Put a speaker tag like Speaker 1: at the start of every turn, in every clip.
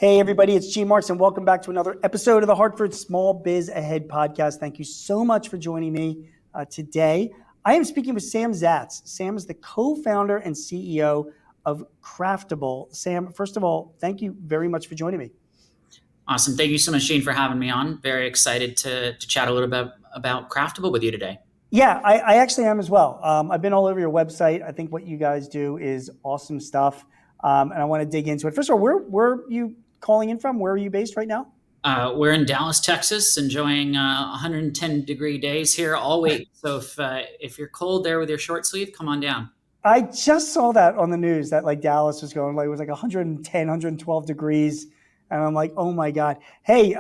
Speaker 1: Hey, everybody, it's G Marks, and welcome back to another episode of the Hartford Small Biz Ahead Podcast. Thank you so much for joining me today. I am speaking with Sam Zats. Sam is the co-founder and CEO of Craftable. Sam, first of all, thank you very much for joining me.
Speaker 2: Awesome. Thank you so much, Shane, for having me on. Very excited to chat a little bit about Craftable with you today.
Speaker 1: Yeah, I actually am as well. I've been all over your website. I think what you guys do is awesome stuff, and I want to dig into it. First of all, where are you calling in from? Where are you based right now?
Speaker 2: We're in Dallas, Texas, enjoying 110-degree days here all week. So if you're cold there with your short sleeve, come on down.
Speaker 1: I just saw that on the news that like Dallas was going, like it was like 110, 112 degrees. And I'm like, oh my God. Hey,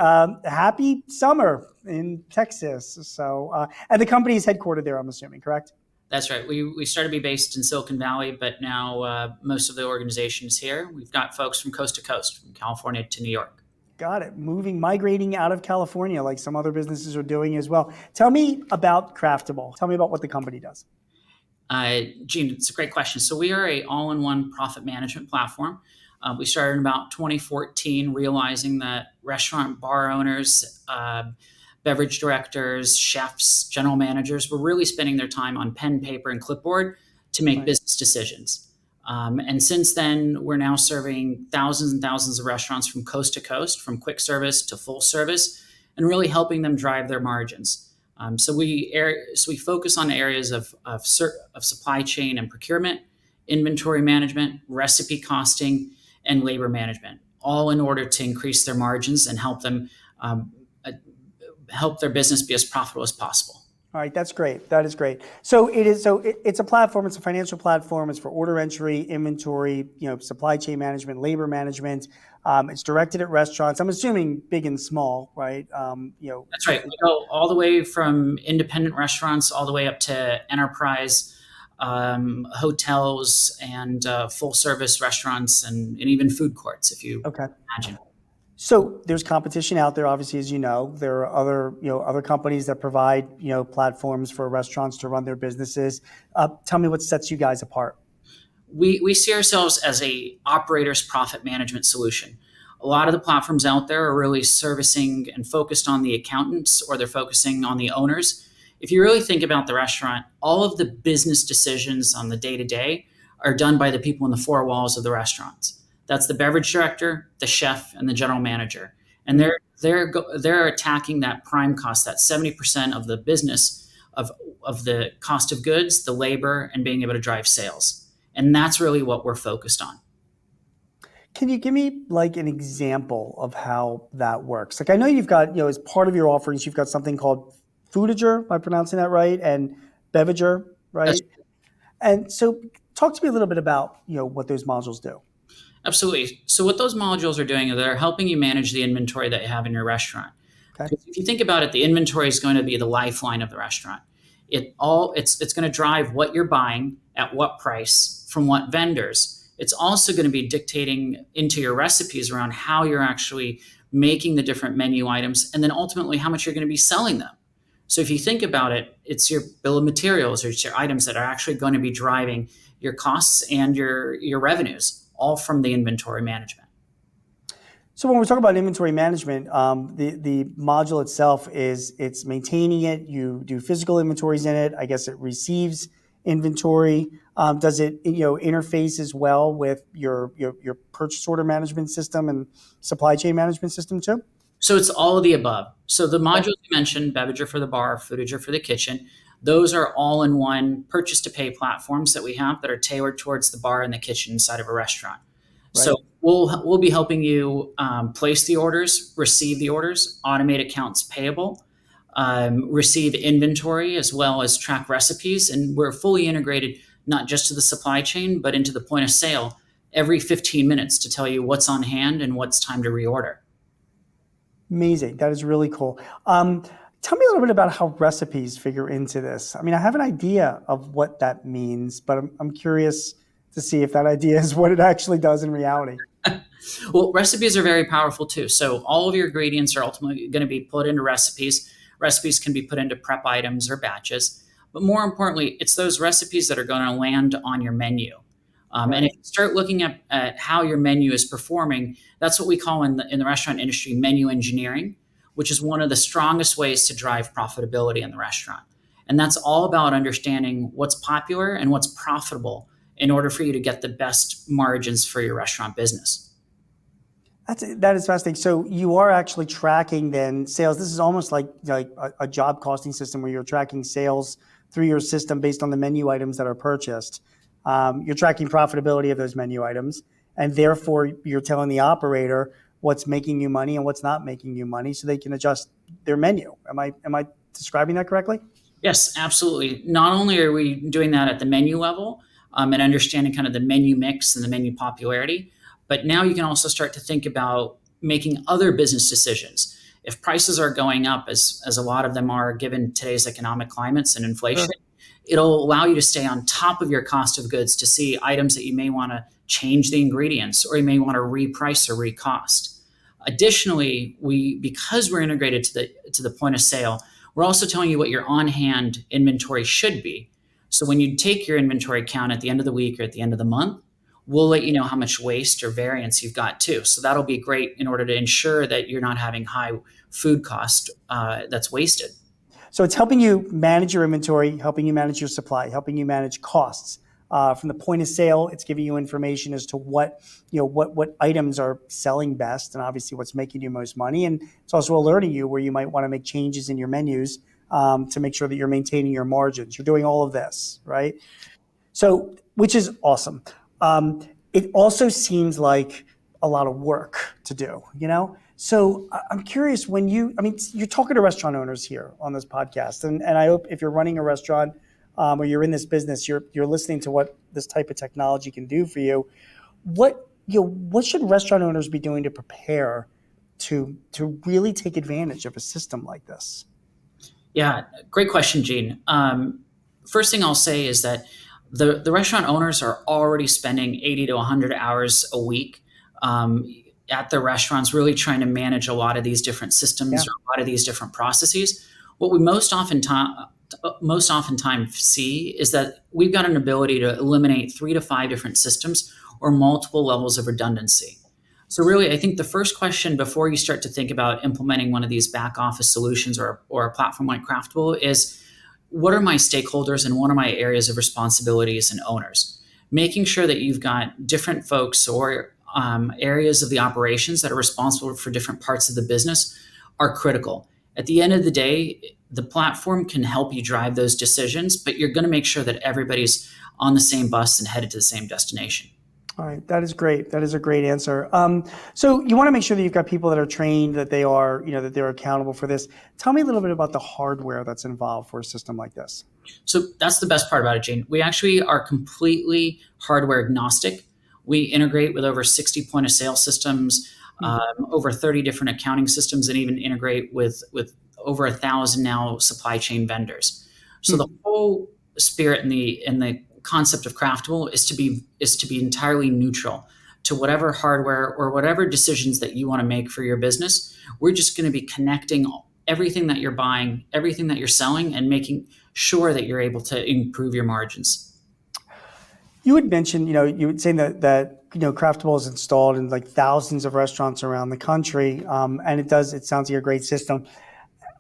Speaker 1: happy summer in Texas. So, and the company is headquartered there, I'm assuming, correct?
Speaker 2: That's right. We started to be based in Silicon Valley, but now most of the organization is here. We've got folks from coast to coast, from California to New York.
Speaker 1: Got it. Migrating out of California like some other businesses are doing as well. Tell me about Craftable. Tell me about what the company does.
Speaker 2: Gene, it's a great question. So we are a all-in-one profit management platform. We started in about 2014, realizing that restaurant bar owners, beverage directors, chefs, general managers were really spending their time on pen, paper, and clipboard to make business decisions. And since then, we're now serving thousands and thousands of restaurants from coast to coast, from quick service to full service, and really helping them drive their margins. So we focus on areas of supply chain and procurement, inventory management, recipe costing, and labor management, all in order to increase their margins and help them help their business be as profitable as possible.
Speaker 1: All right, that's great. That is great. So it's a platform. It's a financial platform. It's for order entry, inventory, supply chain management, labor management. It's directed at restaurants. I'm assuming big and small, right?
Speaker 2: That's right. We go all the way from independent restaurants all the way up to enterprise hotels and full service restaurants and even food courts, if you imagine.
Speaker 1: So there's competition out there, obviously, as you know. There are other companies that provide platforms for restaurants to run their businesses. Tell me what sets you guys apart.
Speaker 2: We see ourselves as a operator's profit management solution. A lot of the platforms out there are really servicing and focused on the accountants, or they're focusing on the owners. If you really think about the restaurant, all of the business decisions on the day-to-day are done by the people in the four walls of the restaurants. That's the beverage director, the chef, and the general manager. And they're attacking that prime cost, that 70% of the business of the cost of goods, the labor, and being able to drive sales. And that's really what we're focused on.
Speaker 1: Can you give me like an example of how that works? Like I know you've got, as part of your offerings, you've got something called Foodiger, am I pronouncing that right? And Bevager, right? And so talk to me a little bit about, what those modules do.
Speaker 2: Absolutely. So what those modules are doing is they're helping you manage the inventory that you have in your restaurant.
Speaker 1: Okay.
Speaker 2: If you think about it, the inventory is going to be the lifeline of the restaurant. It's going to drive what you're buying at what price from what vendors. It's also going to be dictating into your recipes around how you're actually making the different menu items, and then ultimately how much you're going to be selling them. So if you think about it, it's your bill of materials or it's your items that are actually going to be driving your costs and your revenues, all from the inventory management.
Speaker 1: So when we're talking about inventory management, the module itself it's maintaining it. You do physical inventories in it. I guess it receives inventory. Does it interface as well with your purchase order management system and supply chain management system too?
Speaker 2: So it's all of the above. So the modules you mentioned, Bevager for the bar, Foodiger for the kitchen, those are all-in-one purchase-to-pay platforms that we have that are tailored towards the bar and the kitchen inside of a restaurant. Right. So we'll be helping you place the orders, receive the orders, automate accounts payable, receive inventory, as well as track recipes. And we're fully integrated not just to the supply chain, but into the point of sale every 15 minutes to tell you what's on hand and what's time to reorder.
Speaker 1: Amazing. That is really cool. Tell me a little bit about how recipes figure into this. I mean, I have an idea of what that means, but I'm curious to see if that idea is what it actually does in reality.
Speaker 2: Well, recipes are very powerful too. So all of your ingredients are ultimately going to be put into recipes. Recipes can be put into prep items or batches. But more importantly, it's those recipes that are going to land on your menu. And if you start looking at how your menu is performing, that's what we call in the restaurant industry menu engineering, which is one of the strongest ways to drive profitability in the restaurant. And that's all about understanding what's popular and what's profitable in order for you to get the best margins for your restaurant business.
Speaker 1: That is fascinating. So you are actually tracking then sales. This is almost like a job costing system where you're tracking sales through your system based on the menu items that are purchased. You're tracking profitability of those menu items, and therefore you're telling the operator what's making you money and what's not making you money, so they can adjust their menu. Am I describing that correctly?
Speaker 2: Yes, absolutely. Not only are we doing that at the menu level and understanding kind of the menu mix and the menu popularity, but now you can also start to think about making other business decisions. If prices are going up, as a lot of them are given today's economic climates and inflation,
Speaker 1: Sure.
Speaker 2: it'll allow you to stay on top of your cost of goods to see items that you may want to change the ingredients or you may want to reprice or recost. Additionally, because we're integrated to the point of sale, we're also telling you what your on-hand inventory should be. So when you take your inventory count at the end of the week or at the end of the month, we'll let you know how much waste or variance you've got too. So that'll be great in order to ensure that you're not having high food cost that's wasted.
Speaker 1: So it's helping you manage your inventory, helping you manage your supply, helping you manage costs. From the point of sale, it's giving you information as to what items are selling best, and obviously what's making you most money. And it's also alerting you where you might want to make changes in your menus to make sure that you're maintaining your margins. You're doing all of this, right? So, which is awesome. It also seems like a lot of work to do, So I'm curious you're talking to restaurant owners here on this podcast, and I hope if you're running a restaurant or you're in this business, you're listening to what this type of technology can do for you. What should restaurant owners be doing to prepare to really take advantage of a system like this?
Speaker 2: Yeah, great question, Gene. First thing I'll say is that the restaurant owners are already spending 80 to 100 hours a week at the restaurants, really trying to manage a lot of these different systems or a lot of these different processes. What we most oftentimes see is that we've got an ability to eliminate 3 to 5 different systems or multiple levels of redundancy. So really, I think the first question before you start to think about implementing one of these back office solutions or a platform like Craftable is, what are my stakeholders and what are my areas of responsibilities and owners? Making sure that you've got different folks or areas of the operations that are responsible for different parts of the business are critical. At the end of the day, the platform can help you drive those decisions, but you're going to make sure that everybody's on the same bus and headed to the same destination.
Speaker 1: All right, that is great. That is a great answer. So you want to make sure that you've got people that are trained, that they are, that they're accountable for this. Tell me a little bit about the hardware that's involved for a system like this.
Speaker 2: So that's the best part about it, Gene. We actually are completely hardware agnostic. We integrate with over 60 point of sale systems, over 30 different accounting systems, and even integrate with over 1,000 now supply chain vendors. So the whole spirit and the concept of Craftable is to be entirely neutral to whatever hardware or whatever decisions that you want to make for your business. We're just going to be connecting everything that you're buying, everything that you're selling, and making sure that you're able to improve your margins.
Speaker 1: You had mentioned, you were saying that Craftable is installed in like thousands of restaurants around the country, and it sounds like a great system.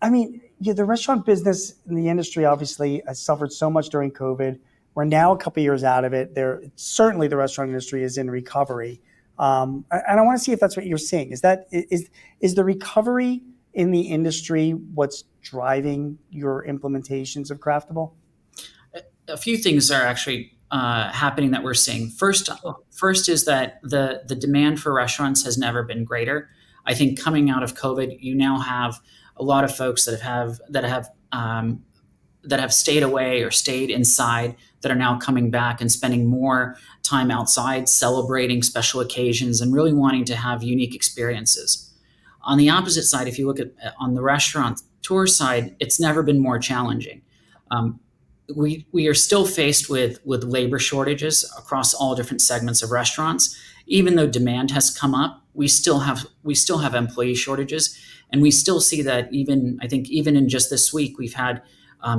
Speaker 1: I mean, the restaurant business in the industry obviously has suffered so much during COVID. We're now a couple of years out of it. Certainly the restaurant industry is in recovery, and I want to see if that's what you're seeing. Is the recovery in the industry what's driving your implementations of Craftable?
Speaker 2: A few things are actually happening that we're seeing. First is that the demand for restaurants has never been greater. I think coming out of COVID, you now have a lot of folks that have stayed away or stayed inside that are now coming back and spending more time outside, celebrating special occasions and really wanting to have unique experiences. On the opposite side, if you look at on the restaurant tour side, it's never been more challenging. We are still faced with labor shortages across all different segments of restaurants. Even though demand has come up, we still have employee shortages, and we still see that even in just this week, we've had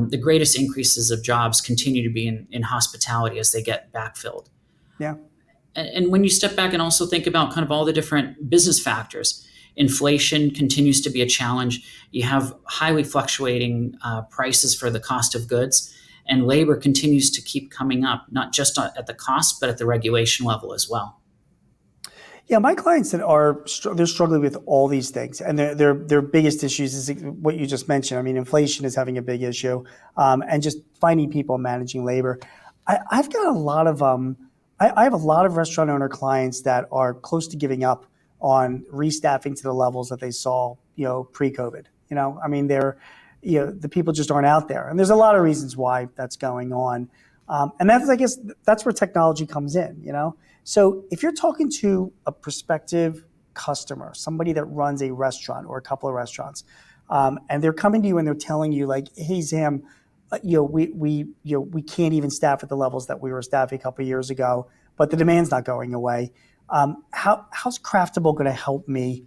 Speaker 2: the greatest increases of jobs continue to be in hospitality as they get backfilled.
Speaker 1: Yeah.
Speaker 2: And when you step back and also think about kind of all the different business factors, inflation continues to be a challenge. You have highly fluctuating prices for the cost of goods, and labor continues to keep coming up, not just at the cost, but at the regulation level as well.
Speaker 1: Yeah, my clients that are they're struggling with all these things, and their biggest issues is what you just mentioned. I mean, inflation is having a big issue, and just finding people, managing labor. I've got a lot of I have a lot of restaurant owner clients that are close to giving up on restaffing to the levels that they saw, pre-COVID. I mean, the people just aren't out there, and there's a lot of reasons why that's going on, and that's I guess that's where technology comes in. So if you're talking to a prospective customer, somebody that runs a restaurant or a couple of restaurants, and they're coming to you and they're telling you like, "Hey, Sam, we can't even staff at the levels that we were staffing a couple of years ago, but the demand's not going away. How's Craftable going to help me,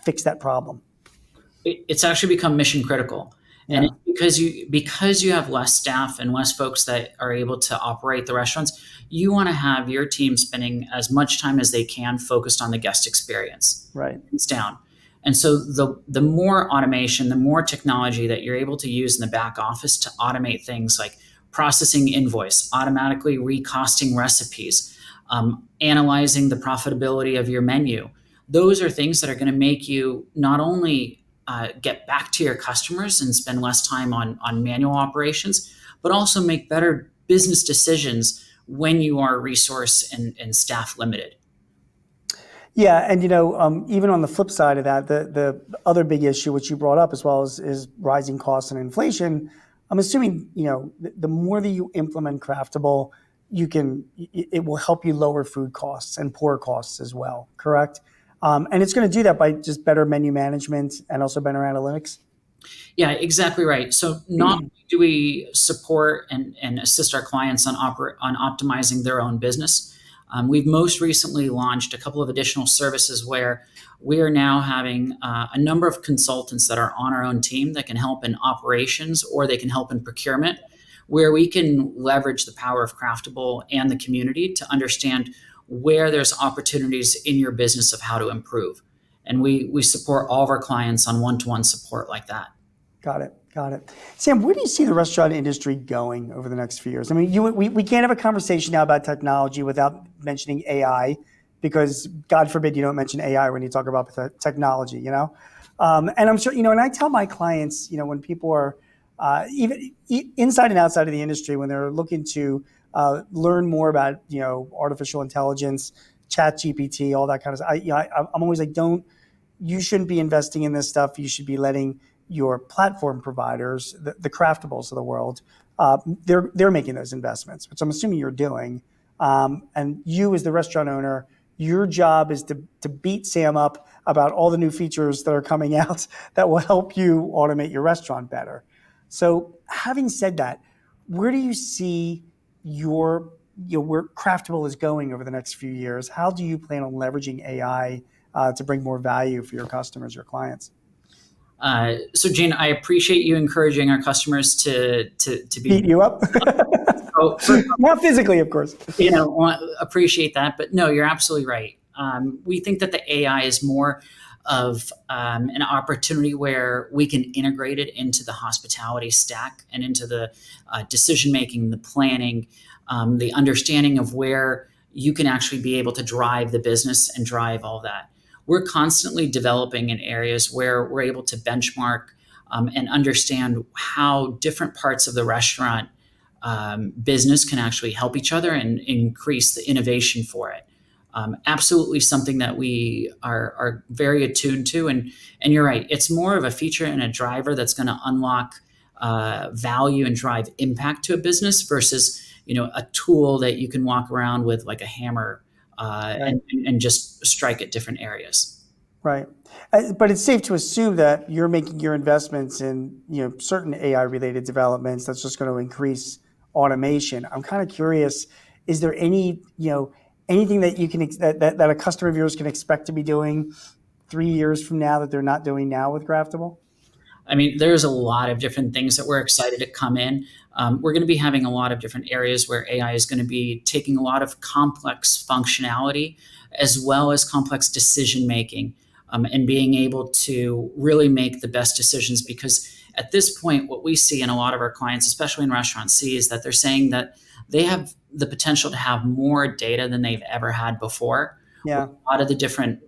Speaker 1: fix that problem?"
Speaker 2: It's actually become mission critical. And
Speaker 1: Yeah.
Speaker 2: because you have less staff and less folks that are able to operate the restaurants, you want to have your team spending as much time as they can focused on the guest experience.
Speaker 1: Right.
Speaker 2: It's down. And so the more automation, the more technology that you're able to use in the back office to automate things like processing invoice, automatically recosting recipes, analyzing the profitability of your menu. Those are things that are going to make you not only get back to your customers and spend less time on manual operations, but also make better business decisions when you are resource and staff limited.
Speaker 1: Yeah, and even on the flip side of that, the other big issue which you brought up as well is rising costs and inflation. I'm assuming the more that you implement Craftable, it will help you lower food costs and pour costs as well. Correct? And it's going to do that by just better menu management and also better analytics.
Speaker 2: Yeah, exactly right. So not only do we support and assist our clients on optimizing their own business, we've most recently launched a couple of additional services where we are now having a number of consultants that are on our own team that can help in operations or they can help in procurement, where we can leverage the power of Craftable and the community to understand where there's opportunities in your business of how to improve. And we support all of our clients on one-to-one support like that.
Speaker 1: Got it. Got it. Sam, where do you see the restaurant industry going over the next few years? I mean, we can't have a conversation now about technology without mentioning AI, because God forbid you don't mention AI when you talk about technology, And I'm sure, and I tell my clients, when people are even inside and outside of the industry, when they're looking to learn more about, artificial intelligence, chat GPT, all that kind of stuff, I'm always like, you shouldn't be investing in this stuff. You should be letting your platform providers, the Craftables of the world, they're making those investments, which I'm assuming you're doing. And you, as the restaurant owner, your job is to beat Sam up about all the new features that are coming out that will help you automate your restaurant better. So, having said that, where do you see where Craftable is going over the next few years? How do you plan on leveraging AI to bring more value for your customers, your clients?
Speaker 2: So Gene, I appreciate you encouraging our customers to
Speaker 1: beat you up. Not physically, of course.
Speaker 2: Appreciate that, but no, you're absolutely right. We think that the AI is more of an opportunity where we can integrate it into the hospitality stack and into the decision making, the planning, the understanding of where you can actually be able to drive the business and drive all that. We're constantly developing in areas where we're able to benchmark and understand how different parts of the restaurant business can actually help each other and increase the innovation for it. Absolutely something that we are very attuned to. And you're right, it's more of a feature and a driver that's going to unlock value and drive impact to a business versus a tool that you can walk around with like a hammer
Speaker 1: Right.
Speaker 2: and just strike at different areas.
Speaker 1: Right. But it's safe to assume that you're making your investments in certain AI related developments that's just going to increase automation. I'm kind of curious, is there anything that you can that a customer of yours can expect to be doing 3 years from now that they're not doing now with Craftable?
Speaker 2: I mean, there's a lot of different things that we're excited to come in. We're going to be having a lot of different areas where AI is going to be taking a lot of complex functionality as well as complex decision making, and being able to really make the best decisions. Because at this point, what we see in a lot of our clients, especially in restaurants, see is that they're saying that they have the potential to have more data than they've ever had before.
Speaker 1: Yeah.
Speaker 2: A lot of the different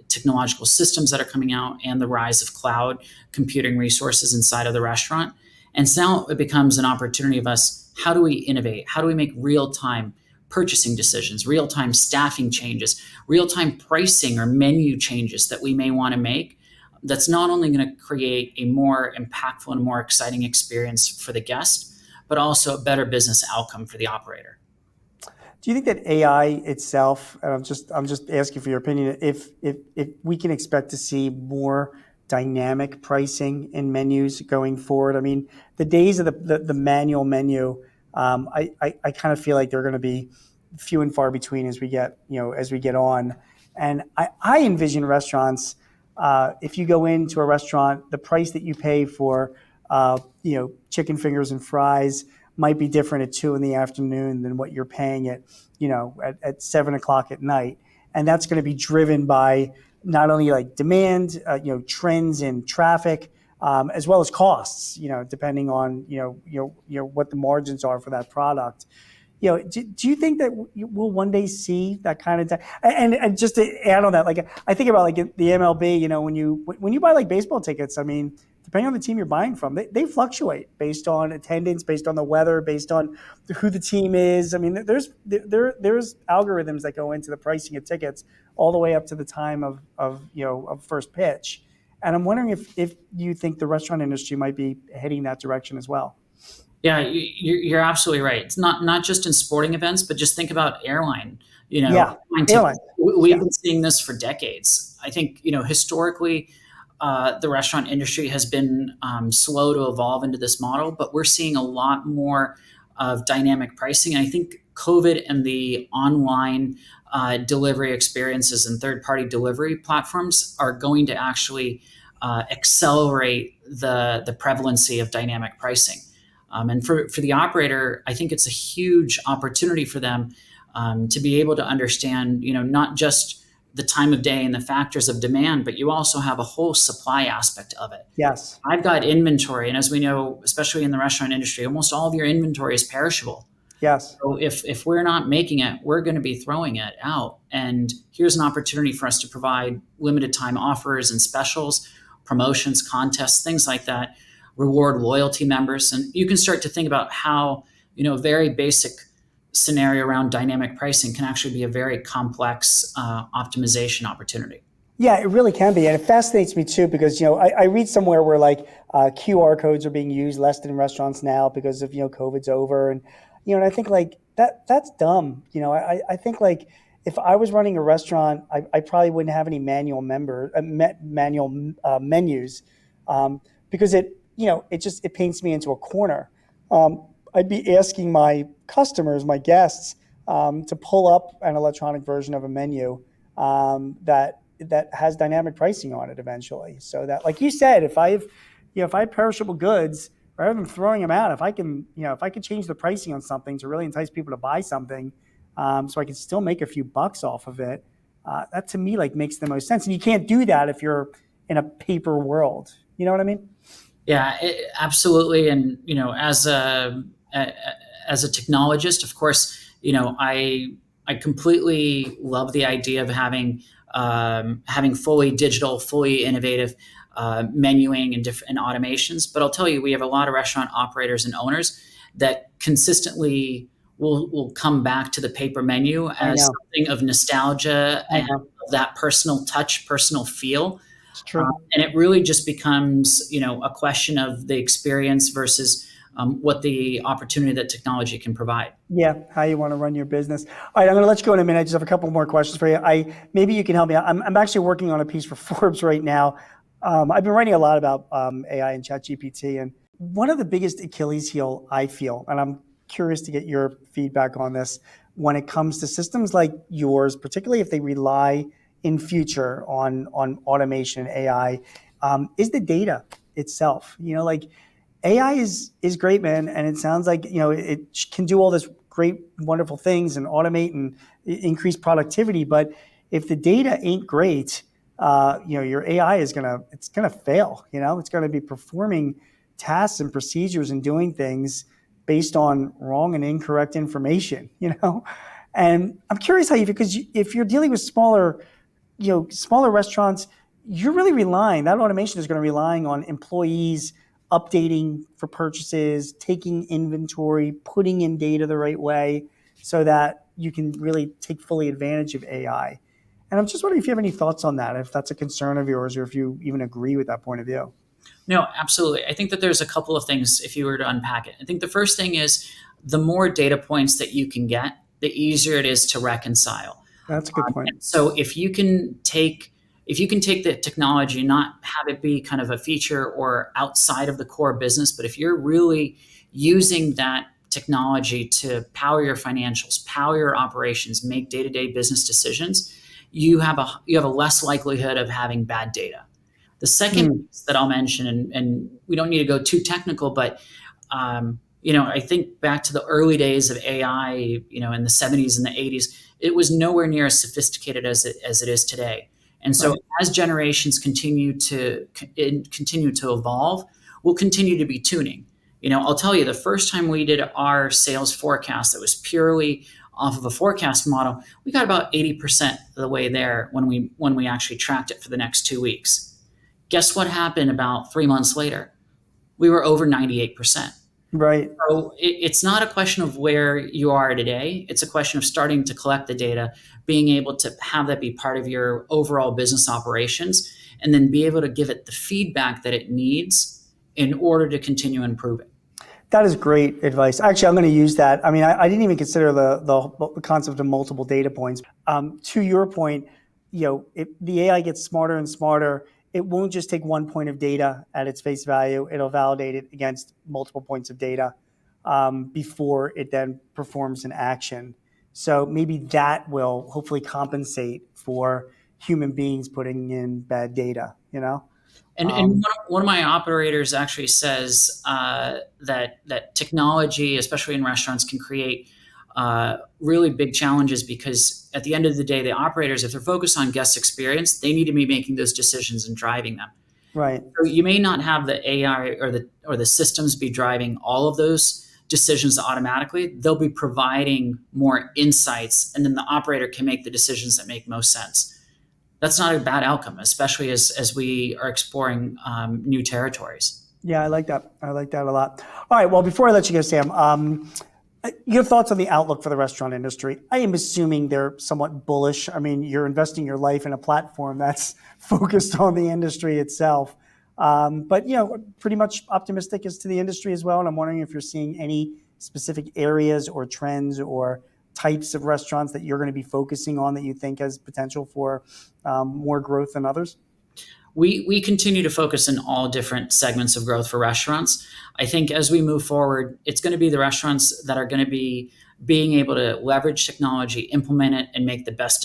Speaker 2: technological systems that are coming out and the rise of cloud computing resources inside of the restaurant. And so now it becomes an opportunity of us, how do we innovate? How do we make real-time purchasing decisions, real-time staffing changes, real-time pricing or menu changes that we may want to make, that's not only going to create a more impactful and more exciting experience for the guest, but also a better business outcome for the operator.
Speaker 1: Do you think that AI itself, and I'm just asking for your opinion, if we can expect to see more dynamic pricing in menus going forward? I mean, the days of the manual menu, I kind of feel like they're going to be few and far between as we get on. And I envision restaurants, if you go into a restaurant, the price that you pay for chicken fingers and fries might be different at 2 p.m. than what you're paying at 7 o'clock at night. And that's going to be driven by not only like demand, trends in traffic, as well as costs, depending on, what the margins are for that product. Do you think that we'll one day see that kind of and just to add on that, like I think about like the MLB, when you buy like baseball tickets, I mean, depending on the team you're buying from, they fluctuate based on attendance, based on the weather, based on who the team is. I mean, there's algorithms that go into the pricing of tickets all the way up to the time of first pitch. And I'm wondering if you think the restaurant industry might be heading that direction as well.
Speaker 2: Yeah, you're absolutely right. It's not just in sporting events, but just think about airline.
Speaker 1: Yeah,
Speaker 2: Airline
Speaker 1: airline.
Speaker 2: tickets. We've
Speaker 1: Yeah.
Speaker 2: been seeing this for decades. I think historically, the restaurant industry has been slow to evolve into this model, but we're seeing a lot more of dynamic pricing. And I think COVID and the online delivery experiences and third-party delivery platforms are going to actually accelerate the prevalency of dynamic pricing. And for the operator, I think it's a huge opportunity for them to be able to understand, not just the time of day and the factors of demand, but you also have a whole supply aspect of it.
Speaker 1: Yes.
Speaker 2: I've got inventory, and as we know, especially in the restaurant industry, almost all of your inventory is perishable.
Speaker 1: Yes.
Speaker 2: So if we're not making it, we're going to be throwing it out. And here's an opportunity for us to provide limited time offers and specials, promotions, contests, things like that, reward loyalty members. And you can start to think about how, very basic scenario around dynamic pricing can actually be a very complex optimization opportunity.
Speaker 1: Yeah, it really can be. And it fascinates me too, because, I read somewhere where like QR codes are being used less than in restaurants now because of, COVID's over. And I think like that's dumb. I think like if I was running a restaurant, I probably wouldn't have any manual menus, because it paints me into a corner. I'd be asking my customers, my guests, to pull up an electronic version of a menu that has dynamic pricing on it eventually. So that, like you said, if I have perishable goods, rather than throwing them out, if I can change the pricing on something to really entice people to buy something, so I can still make a few bucks off of it, that to me like makes the most sense. And you can't do that if you're in a paper world. You know what I mean?
Speaker 2: Yeah, absolutely. And as a technologist, of course, I completely love the idea of having fully digital, fully innovative menuing and different automations. But I'll tell you, we have a lot of restaurant operators and owners that consistently will come back to the paper menu as something of nostalgia and that personal touch, personal feel.
Speaker 1: It's true.
Speaker 2: And it really just becomes, a question of the experience versus what the opportunity that technology can provide.
Speaker 1: Yeah, how you want to run your business. All right, I'm going to let you go in a minute. I just have a couple more questions for you. Maybe you can help me out. I'm actually working on a piece for Forbes right now. I've been writing a lot about AI and ChatGPT, and one of the biggest Achilles heel I feel, and I'm curious to get your feedback on this, when it comes to systems like yours, particularly if they rely in future on automation and AI, is the data. itself. Like AI is great, man, and it sounds like it can do all this great, wonderful things and automate and increase productivity. But if the data ain't great, your AI is gonna fail. It's gonna be performing tasks and procedures and doing things based on wrong and incorrect information. And I'm curious because if you're dealing with smaller restaurants, you're really relying, that automation is going to relying on employees updating for purchases, taking inventory, putting in data the right way so that you can really take fully advantage of AI. And I'm just wondering if you have any thoughts on that, if that's a concern of yours or if you even agree with that point of view.
Speaker 2: No, absolutely. I think that there's a couple of things if you were to unpack it. I think the first thing is the more data points that you can get, the easier it is to reconcile.
Speaker 1: That's a good point.
Speaker 2: So if you can take the technology, not have it be kind of a feature or outside of the core business, but if you're really using that technology to power your financials, power your operations, make day-to-day business decisions, you have a less likelihood of having bad data. The second piece that I'll mention, and we don't need to go too technical, but I think back to the early days of AI, in the 70s and the 80s, it was nowhere near as sophisticated as it is today. And so
Speaker 1: Right.
Speaker 2: as generations continue to evolve, we'll continue to be tuning. I'll tell you, the first time we did our sales forecast that was purely off of a forecast model, we got about 80% of the way there when we actually tracked it for the next 2 weeks. Guess what happened about 3 months later? We were over 98%.
Speaker 1: Right.
Speaker 2: So it's not a question of where you are today. It's a question of starting to collect the data, being able to have that be part of your overall business operations, and then be able to give it the feedback that it needs in order to continue improving.
Speaker 1: That is great advice. Actually, I'm going to use that. I mean, I didn't even consider the concept of multiple data points. To your point, if the AI gets smarter and smarter, it won't just take one point of data at its face value. It'll validate it against multiple points of data before it then performs an action. So maybe that will hopefully compensate for human beings putting in bad data.
Speaker 2: And one of my operators actually says that technology, especially in restaurants, can create really big challenges because at the end of the day, the operators, if they're focused on guest experience, they need to be making those decisions and driving them.
Speaker 1: Right.
Speaker 2: So you may not have the AI or the systems be driving all of those decisions automatically. They'll be providing more insights, and then the operator can make the decisions that make most sense. That's not a bad outcome, especially as we are exploring new territories.
Speaker 1: Yeah, I like that. I like that a lot. All right. Well, before I let you go, Sam, your thoughts on the outlook for the restaurant industry? I am assuming they're somewhat bullish. I mean, you're investing your life in a platform that's focused on the industry itself. But pretty much optimistic as to the industry as well. And I'm wondering if you're seeing any specific areas or trends or types of restaurants that you're going to be focusing on that you think has potential for more growth than others?
Speaker 2: We continue to focus in all different segments of growth for restaurants. I think as we move forward, it's going to be the restaurants that are going to be being able to leverage technology, implement it, and make the best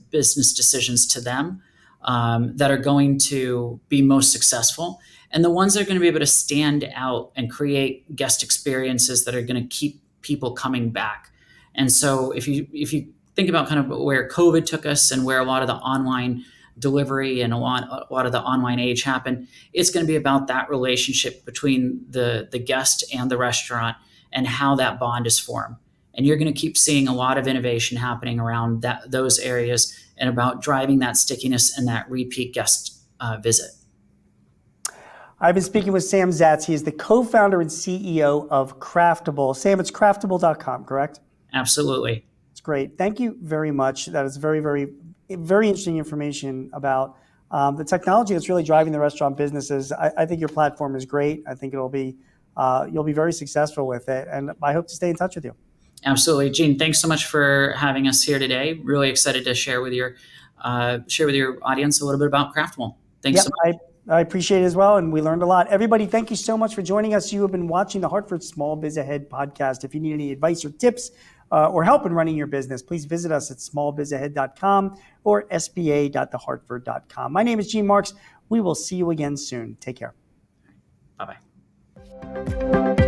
Speaker 2: business decisions to them that are going to be most successful. And the ones that are going to be able to stand out and create guest experiences that are going to keep people coming back. And so if you think about kind of where COVID took us and where a lot of the online delivery and a lot of the online age happened, it's going to be about that relationship between the guest and the restaurant and how that bond is formed. And you're going to keep seeing a lot of innovation happening around those areas and about driving that stickiness and that repeat guest visit.
Speaker 1: I've been speaking with Sam Zats. He is the co-founder and CEO of Craftable. Sam, it's craftable.com, correct?
Speaker 2: Absolutely.
Speaker 1: It's great. Thank you very much. That is very, very, very interesting information about the technology that's really driving the restaurant businesses. I think your platform is great. I think you'll be very successful with it. And I hope to stay in touch with you.
Speaker 2: Absolutely. Gene, thanks so much for having us here today. Really excited to share with your audience a little bit about Craftable. Thanks so much.
Speaker 1: I appreciate it as well, and we learned a lot. Everybody, thank you so much for joining us. You have been watching the Hartford Small Biz Ahead podcast. If you need any advice or tips or help in running your business, please visit us at smallbizahead.com or sba.thehartford.com. My name is Gene Marks. We will see you again soon. Take care.
Speaker 2: Bye bye.